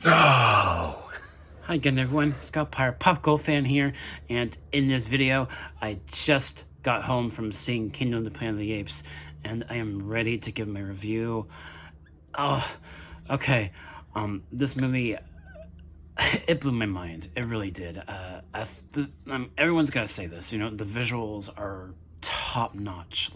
No! Hi again, everyone. Scott Pyre, Pop Gold fan here, and in this video, I just got home from seeing Kingdom of the Planet of the Apes, and I am ready to give my review. Oh, okay. This movie, it blew my mind. It really did. Everyone's gotta say this. The visuals are top notch.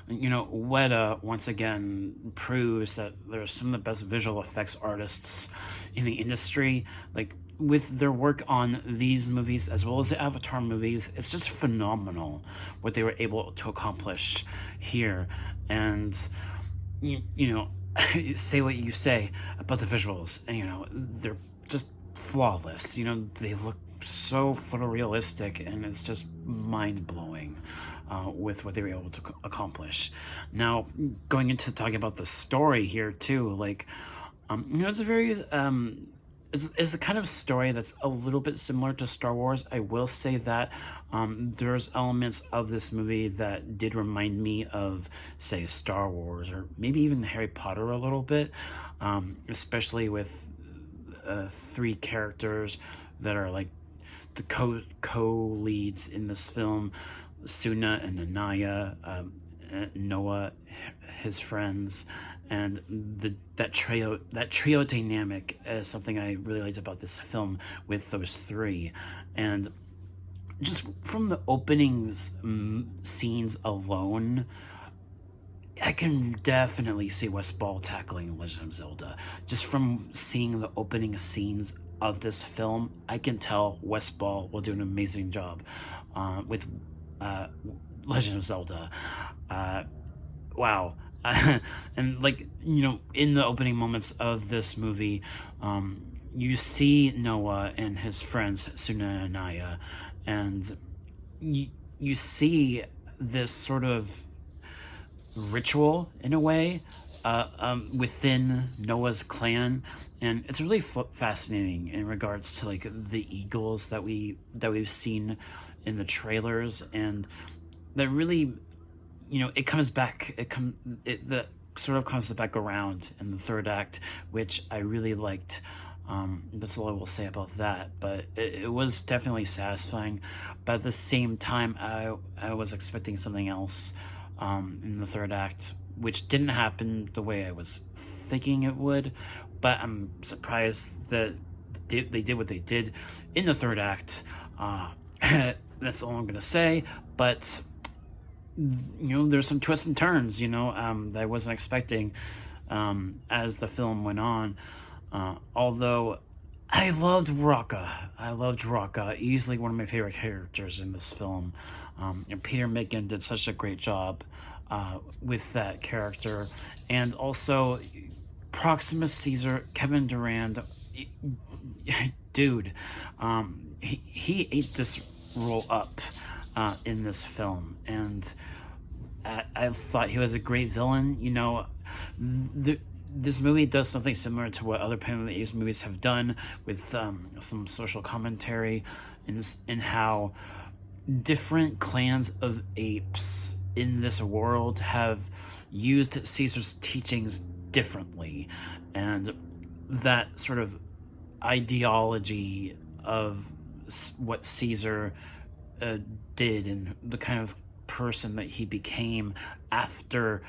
Weta once again proves that there's some of the best visual effects artists in the industry. Like, with their work on these movies as well as the Avatar movies, it's just phenomenal what they were able to accomplish here. And you know, say what you say about the visuals, and they're just flawless. They look so photorealistic, and it's just mind-blowing with what they were able to accomplish. Now, going into talking about the story here too, it's a very it's the kind of story that's a little bit similar to Star Wars. I will say that there's elements of this movie that did remind me of, say, Star Wars, or maybe even Harry Potter a little bit, especially with three characters that are like the co-leads in this film: Suna and Anaya, Noah, his friends, and that trio dynamic is something I really liked about this film with those three. And just from the openings scenes alone, I can definitely see Wes Ball tackling Legend of Zelda. Just from seeing the opening scenes of this film, I can tell Wes Ball will do an amazing job with Legend of Zelda. Wow. And in the opening moments of this movie, you see Noah and his friends Suna and Anaya, and you see this sort of ritual in a way within Noah's clan, and it's really fascinating in regards to like the eagles that we've seen in the trailers, and that really, it comes back. That sort of comes back around in the third act, which I really liked. That's all I will say about that. But it was definitely satisfying. But at the same time, I was expecting something else in the third act, which didn't happen the way I was thinking it would. But I'm surprised that they did what they did in the third act. That's all I'm gonna say. But there's some twists and turns, that I wasn't expecting as the film went on. Although I loved Rocka, easily one of my favorite characters in this film. And Peter Megan did such a great job with that character. And also Proximus Caesar, Kevin Durand, dude, he ate this role up in this film, and I thought he was a great villain. This movie does something similar to what other Planet of the Apes movies have done, with some social commentary in how different clans of apes in this world have used Caesar's teachings differently, and that sort of ideology of what Caesar did, and the kind of person that he became after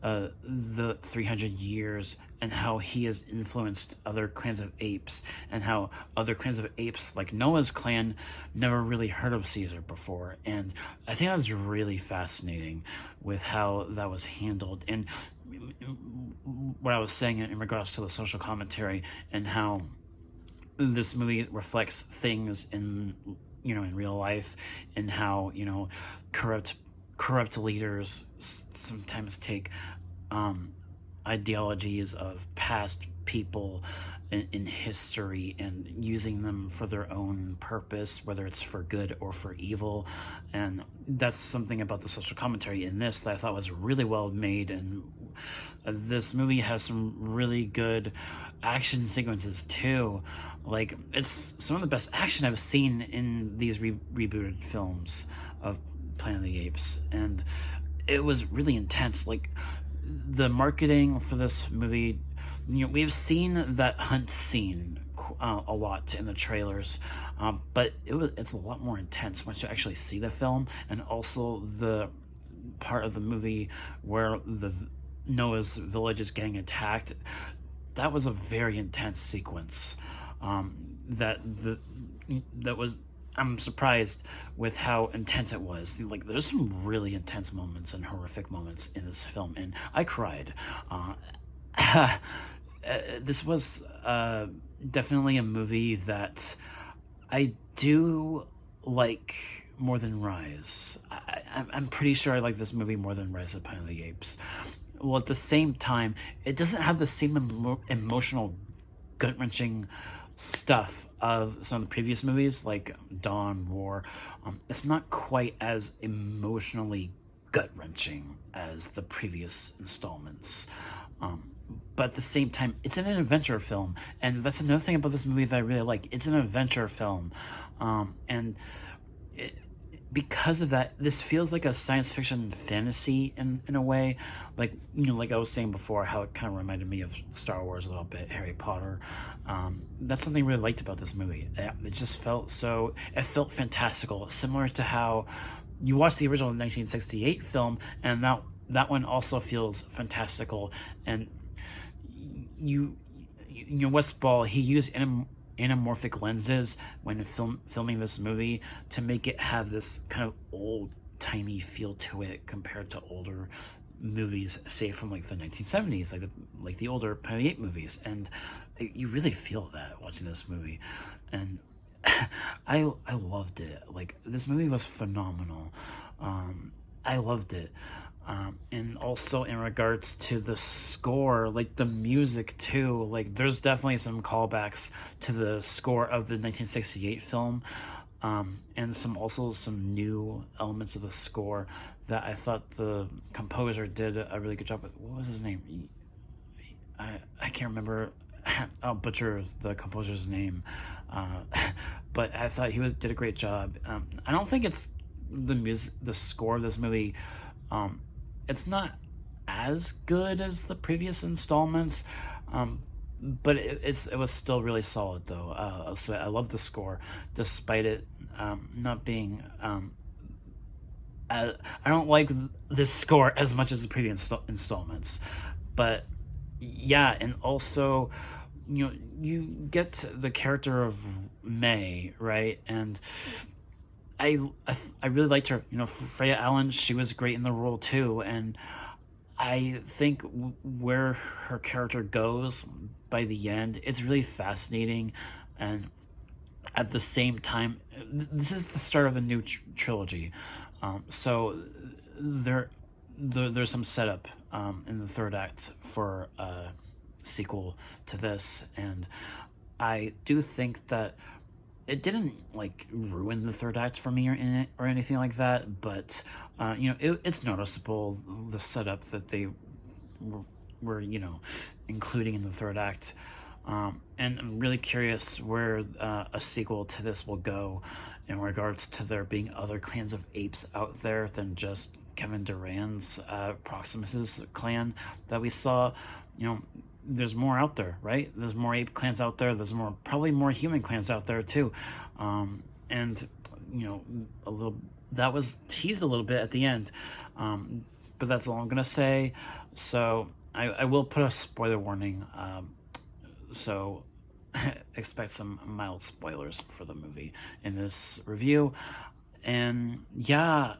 the 300 years, and how he has influenced other clans of apes, and how other clans of apes like Noah's clan never really heard of Caesar before. And I think that was really fascinating with how that was handled, and what I was saying in regards to the social commentary, and how this movie reflects things in real life, and how corrupt leaders sometimes take ideologies of past people in history and using them for their own purpose, whether it's for good or for evil. And that's something about the social commentary in this that I thought was really well made. And this movie has some really good action sequences too. Like, it's some of the best action I've seen in these rebooted films of Planet of the Apes, and it was really intense. Like, the marketing for this movie we've seen that hunt scene a lot in the trailers, but it's a lot more intense once you actually see the film, and also the part of the movie where the Noah's village is getting attacked. That was a very intense sequence. That the that was I'm surprised with how intense it was. Like, there's some really intense moments and horrific moments in this film, and I cried. This was definitely a movie that I do like more than Rise. I'm pretty sure I like this movie more than Rise of the Planet of the Apes. Well, at the same time, it doesn't have the same emotional, gut wrenching stuff of some of the previous movies, like Dawn, War. It's not quite as emotionally gut wrenching as the previous installments. But at the same time, it's an adventure film, and that's another thing about this movie that I really like. It's an adventure film, and because of that, this feels like a science fiction fantasy in a way. Like, like I was saying before, how it kind of reminded me of Star Wars a little bit, Harry Potter. That's something I really liked about this movie. It just it felt fantastical, similar to how you watch the original 1968 film, and that one also feels fantastical. And Wes Ball, he used anamorphic lenses when filming this movie to make it have this kind of old-timey feel to it compared to older movies, say from like the 1970s, like the older Planet of the Apes movies. And you really feel that watching this movie, and I loved it. Like, this movie was phenomenal. I loved it. And also in regards to the score, like the music too, like there's definitely some callbacks to the score of the 1968 film, and some new elements of the score that I thought the composer did a really good job with. What was his name? I can't remember. I'll butcher the composer's name, but I thought did a great job. I don't think it's the score of this movie. It's not as good as the previous installments, but it was still really solid though. So I love the score, despite it not being. I don't like this score as much as the previous installments, but yeah, and also, you get the character of May, right, and I really liked her. Freya Allen, she was great in the role too, and I think where her character goes by the end, it's really fascinating. And at the same time, this is the start of a new trilogy, so there's some setup in the third act for a sequel to this, and I do think that it didn't like ruin the third act for me or anything like that, but it's noticeable, the setup that they were including in the third act, and I'm really curious where a sequel to this will go in regards to there being other clans of apes out there than just Kevin Durant's Proximus's clan that we saw. There's more out there, right? There's more ape clans out there. There's probably more human clans out there too. And that was teased a little bit at the end. But that's all I'm gonna say. So I will put a spoiler warning. So expect some mild spoilers for the movie in this review. And yeah,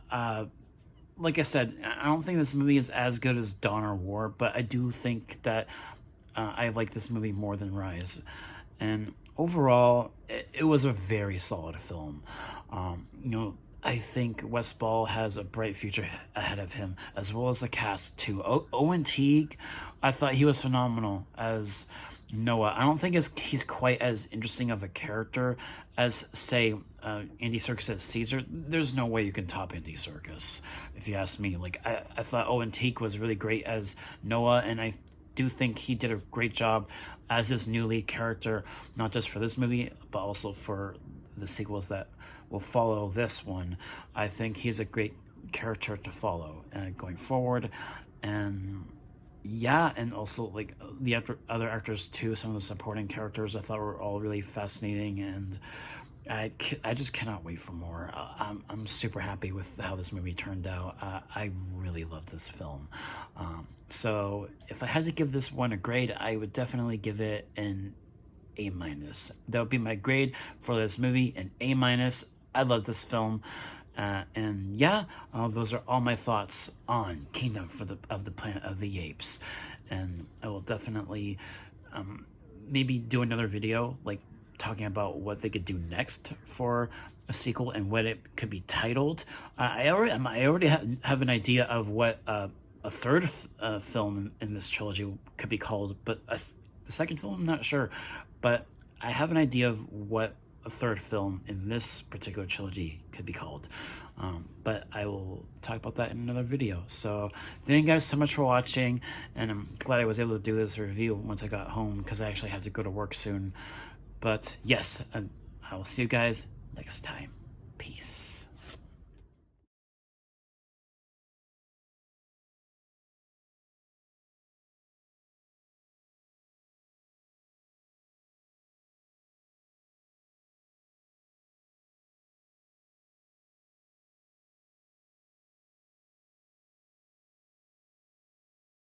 like I said, I don't think this movie is as good as Dawn or War, but I do think that I like this movie more than Rise. And overall, it was a very solid film. I think Wes Ball has a bright future ahead of him, as well as the cast too. Owen Teague, I thought he was phenomenal as Noah. I don't think he's quite as interesting of a character as, say, Andy Serkis as Caesar. There's no way you can top Andy Serkis, if you ask me. Like, I thought Owen Teague was really great as Noah, and I do think he did a great job as his new lead character, not just for this movie, but also for the sequels that will follow this one. I think he's a great character to follow going forward. And yeah, and also like the other actors too, some of the supporting characters I thought were all really fascinating, and I just cannot wait for more. I'm super happy with how this movie turned out. I really love this film. So if I had to give this one a grade, I would definitely give it an A minus. That would be my grade for this movie, an A minus. I love this film. And yeah, those are all my thoughts on Kingdom of the Planet of the Apes, and I will definitely maybe do another video like talking about what they could do next for a sequel and what it could be titled. I already have an idea of what a third film in this trilogy could be called, but the second film I'm not sure, but I have an idea of what a third film in this particular trilogy could be called. But I will talk about that in another video. So thank you guys so much for watching, and I'm glad I was able to do this review once I got home, because I actually have to go to work soon. But yes, I will see you guys next time. Peace.